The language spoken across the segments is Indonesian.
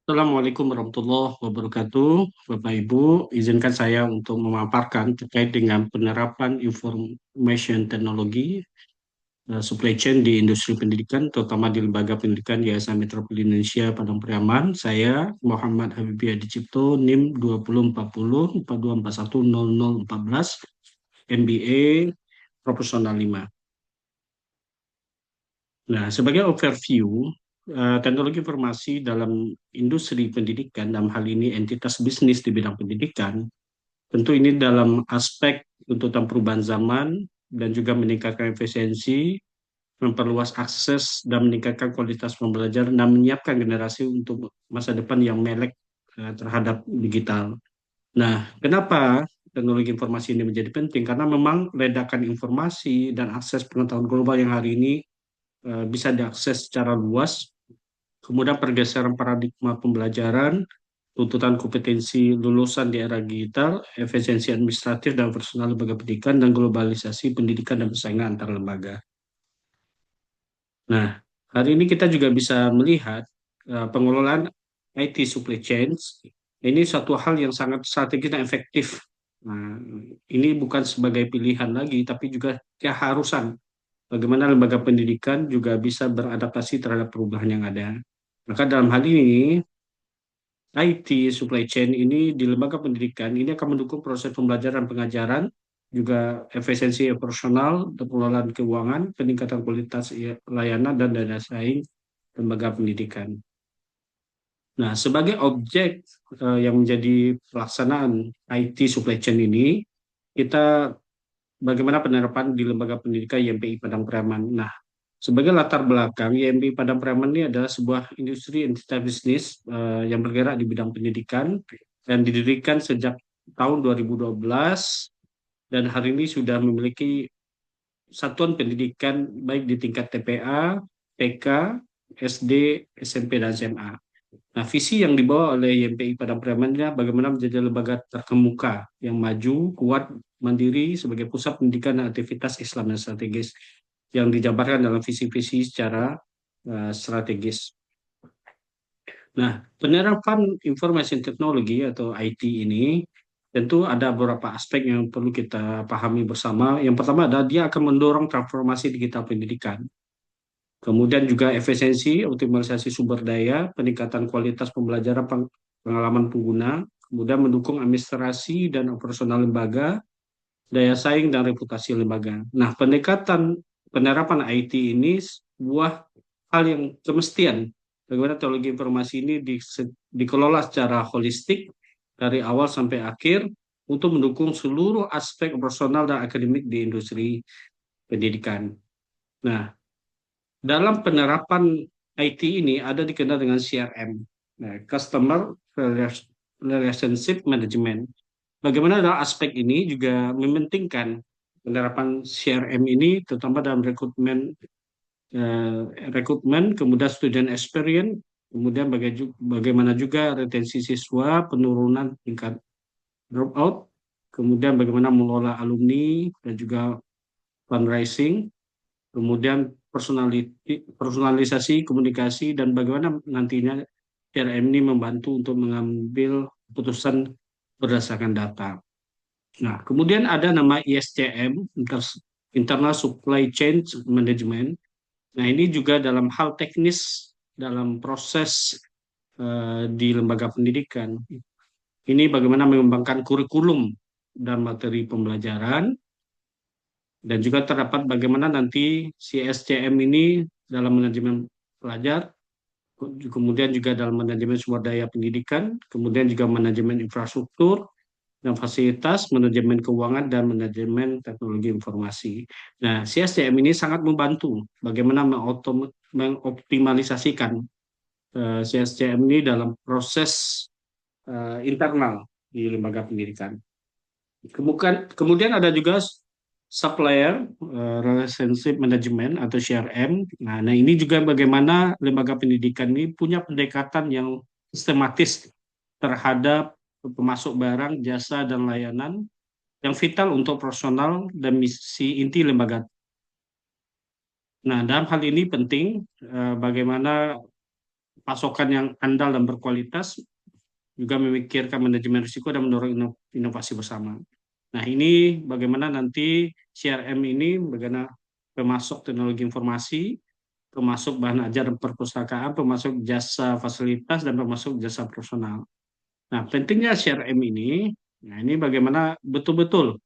Assalamualaikum warahmatullahi wabarakatuh. Bapak Ibu, izinkan saya untuk memaparkan terkait dengan penerapan information technology supply chain di industri pendidikan, terutama di lembaga pendidikan Yayasan Metropoli Indonesia Padang Pariaman. Saya Muhammad Habibie Adicipto, NIM 2040 42410014, MBA Profesional 5. Nah, sebagai overview, teknologi informasi dalam industri pendidikan, dalam hal ini entitas bisnis di bidang pendidikan, tentu ini dalam aspek tuntutan perubahan zaman dan juga meningkatkan efisiensi, memperluas akses dan meningkatkan kualitas pembelajaran dan menyiapkan generasi untuk masa depan yang melek terhadap digital. Nah, kenapa teknologi informasi ini menjadi penting? Karena memang ledakan informasi dan akses pengetahuan global yang hari ini bisa diakses secara luas, kemudian pergeseran paradigma pembelajaran, tuntutan kompetensi lulusan di era digital, efisiensi administratif dan personal lembaga pendidikan, dan globalisasi pendidikan dan persaingan antar lembaga. Nah, hari ini kita juga bisa melihat pengelolaan IT supply chains ini satu hal yang sangat strategis dan efektif. Nah, ini bukan sebagai pilihan lagi, tapi juga keharusan bagaimana lembaga pendidikan juga bisa beradaptasi terhadap perubahan yang ada. Maka dalam hal ini, IT supply chain ini di lembaga pendidikan ini akan mendukung proses pembelajaran pengajaran, juga efisiensi operasional, dan pengelolaan keuangan, peningkatan kualitas layanan dan daya saing lembaga pendidikan. Nah, sebagai objek yang menjadi pelaksanaan IT supply chain ini, kita bagaimana penerapan di lembaga pendidikan YMPI Padang Pariaman. Nah, sebagai latar belakang, YMPI Padang Pariaman ini adalah sebuah industri entitas bisnis yang bergerak di bidang pendidikan dan didirikan sejak tahun 2012 dan hari ini sudah memiliki satuan pendidikan baik di tingkat TPA, TK, SD, SMP, dan SMA. Nah, visi yang dibawa oleh YMPI Padang Pariaman adalah bagaimana menjadi lembaga terkemuka yang maju, kuat, mandiri sebagai pusat pendidikan dan aktivitas Islam yang strategis yang dijabarkan dalam visi-visi secara strategis. Nah, penerapan information technology atau IT ini tentu ada beberapa aspek yang perlu kita pahami bersama. Yang pertama adalah dia akan mendorong transformasi digital pendidikan. Kemudian juga efisiensi, optimalisasi sumber daya, peningkatan kualitas pembelajaran, pengalaman pengguna, kemudian mendukung administrasi dan operasional lembaga, daya saing dan reputasi lembaga. Nah, pendekatan penerapan IT ini sebuah hal yang semestian. Bagaimana teknologi informasi ini dikelola secara holistik dari awal sampai akhir untuk mendukung seluruh aspek operasional dan akademik di industri pendidikan. Nah, dalam penerapan IT ini ada dikenal dengan CRM, nah, Customer Relationship Management. Bagaimana dalam aspek ini juga mementingkan penerapan CRM ini, terutama dalam rekrutmen, kemudian student experience, kemudian bagaimana juga retensi siswa, penurunan tingkat dropout, kemudian bagaimana mengelola alumni dan juga fundraising, kemudian personalisasi komunikasi, dan bagaimana nantinya CRM ini membantu untuk mengambil keputusan berdasarkan data. Nah, kemudian ada nama ISCM, Internal Supply Chain Management. Nah, ini juga dalam hal teknis dalam proses di lembaga pendidikan. Ini bagaimana mengembangkan kurikulum dan materi pembelajaran, dan juga terdapat bagaimana nanti CSCM ini dalam manajemen pelajar, kemudian juga dalam manajemen sumber daya pendidikan, kemudian juga manajemen infrastruktur dan fasilitas, manajemen keuangan, dan manajemen teknologi informasi. Nah, CSCM ini sangat membantu bagaimana mengoptimalisasikan CSCM ini dalam proses internal di lembaga pendidikan. Kemudian ada juga supplier relationship management atau CRM. Nah, ini juga bagaimana lembaga pendidikan ini punya pendekatan yang sistematis terhadap pemasok barang, jasa, dan layanan yang vital untuk profesional dan misi inti lembaga. Nah, dalam hal ini penting bagaimana pasokan yang andal dan berkualitas, juga memikirkan manajemen risiko dan mendorong inovasi bersama. Nah, ini bagaimana nanti CRM ini bagaimana pemasok teknologi informasi, pemasok bahan ajar dan perpustakaan, pemasok jasa fasilitas, dan pemasok jasa personal. Nah, pentingnya CRM ini, nah ini bagaimana betul-betul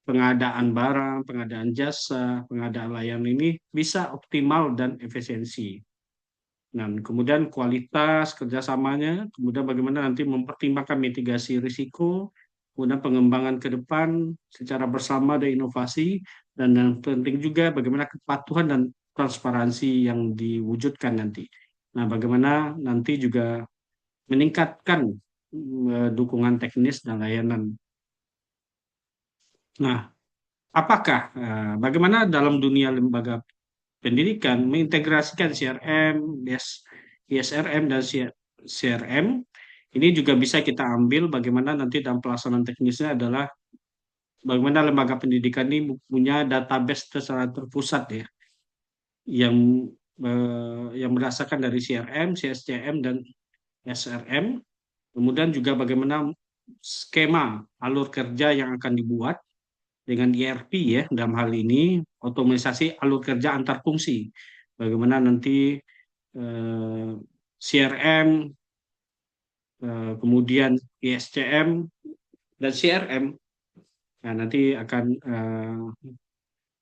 pengadaan barang, pengadaan jasa, pengadaan layanan ini bisa optimal dan efisiensi. Dan kemudian kualitas kerjasamanya, kemudian bagaimana nanti mempertimbangkan mitigasi risiko, kemudian pengembangan ke depan secara bersama dan inovasi, dan yang penting juga bagaimana kepatuhan dan transparansi yang diwujudkan nanti. Nah, bagaimana nanti juga meningkatkan dukungan teknis dan layanan. Nah, apakah bagaimana dalam dunia lembaga pendidikan mengintegrasikan CRM, ISRM, dan CRM ini juga bisa kita ambil bagaimana nanti dalam pelaksanaan teknisnya adalah bagaimana lembaga pendidikan ini punya database secara terpusat ya yang yang berdasarkan dari CRM, CSCM, dan SRM. Kemudian juga bagaimana skema alur kerja yang akan dibuat dengan ERP ya dalam hal ini otomatisasi alur kerja antar fungsi. Bagaimana nanti CRM, kemudian ISCM dan CRM, nah, nanti akan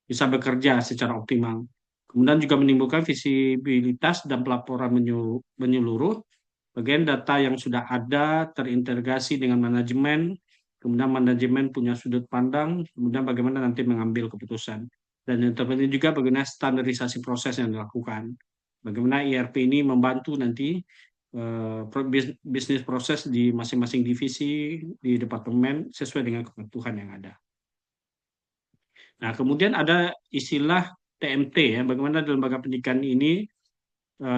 bisa bekerja secara optimal. Kemudian juga menimbulkan visibilitas dan pelaporan menyeluruh, bagian data yang sudah ada terintegrasi dengan manajemen, kemudian manajemen punya sudut pandang, kemudian bagaimana nanti mengambil keputusan. Dan yang terpenting juga bagaimana standarisasi proses yang dilakukan. Bagaimana ERP ini membantu nanti bisnis proses di masing-masing divisi di departemen sesuai dengan kebutuhan yang ada. Nah, kemudian ada istilah TMT ya, bagaimana di lembaga pendidikan ini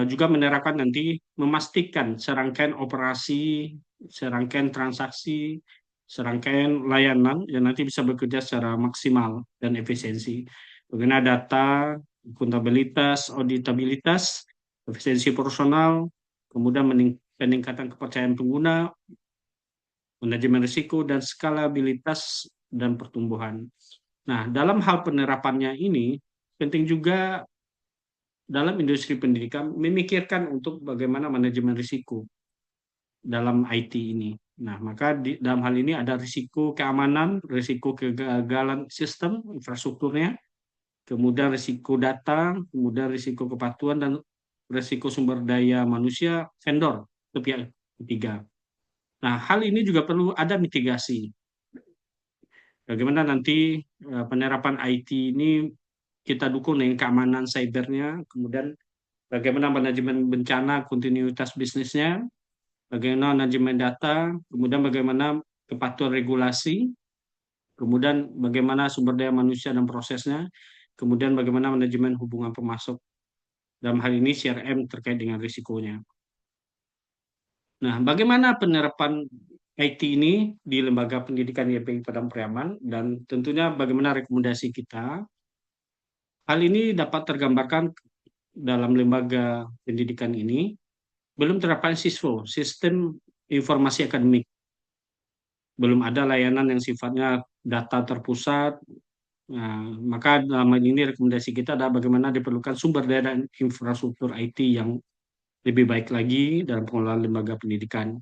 juga menerapkan nanti memastikan serangkaian operasi, serangkaian transaksi, serangkaian layanan yang nanti bisa bekerja secara maksimal dan efisiensi. Bagaimana data, akuntabilitas, auditabilitas, efisiensi personal, kemudian peningkatan kepercayaan pengguna, manajemen risiko, dan skalabilitas dan pertumbuhan. Nah, dalam hal penerapannya ini, penting juga dalam industri pendidikan memikirkan untuk bagaimana manajemen risiko dalam IT ini. Nah, maka dalam hal ini ada risiko keamanan, risiko kegagalan sistem, infrastrukturnya, kemudian risiko data, kemudian risiko kepatuhan, dan risiko sumber daya manusia, vendor, itu pihak ketiga. Nah, hal ini juga perlu ada mitigasi. Bagaimana nanti penerapan IT ini kita dukung dengan keamanan cybernya, kemudian bagaimana manajemen bencana, kontinuitas bisnisnya, bagaimana manajemen data, kemudian bagaimana kepatuhan regulasi, kemudian bagaimana sumber daya manusia dan prosesnya, kemudian bagaimana manajemen hubungan pemasok. Dalam hal ini CRM terkait dengan risikonya. Nah, bagaimana penerapan IT ini di lembaga pendidikan YPI Padang Priaman, dan tentunya bagaimana rekomendasi kita. Hal ini dapat tergambarkan dalam lembaga pendidikan ini belum terdapat SISFO, Sistem Informasi Akademik. Belum ada layanan yang sifatnya data terpusat. Nah, maka dalam hal ini rekomendasi kita adalah bagaimana diperlukan sumber daya dan infrastruktur IT yang lebih baik lagi dalam pengelolaan lembaga pendidikan.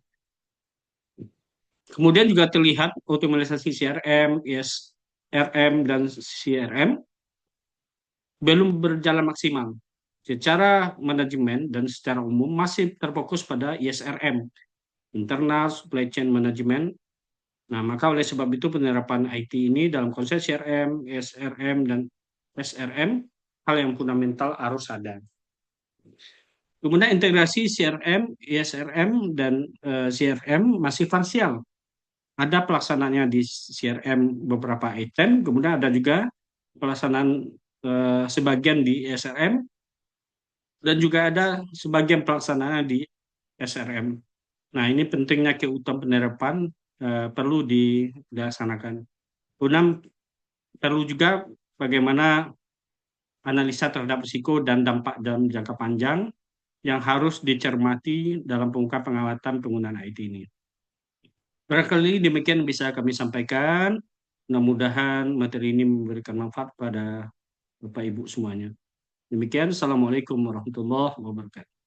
Kemudian juga terlihat optimalisasi CRM, ISRM, dan CRM belum berjalan maksimal. Secara manajemen dan secara umum masih terfokus pada ISRM, Internal Supply Chain Management. Nah, maka oleh sebab itu penerapan IT ini dalam konsep CRM, SRM, dan SRM, hal yang fundamental harus ada. Kemudian integrasi CRM, ISRM, dan CRM masih parsial. Ada pelaksanaannya di CRM beberapa item, kemudian ada juga pelaksanaan sebagian di ISRM, dan juga ada sebagian pelaksanaan di SRM. Nah, ini pentingnya keutamaan penerapan perlu dilaksanakan. Kemudian perlu juga bagaimana analisa terhadap risiko dan dampak dalam jangka panjang, yang harus dicermati dalam pengungkap pengawatan penggunaan IT ini. Barangkali demikian bisa kami sampaikan. Mudah-mudahan materi ini memberikan manfaat pada Bapak Ibu semuanya. Demikian, Assalamualaikum warahmatullahi wabarakatuh.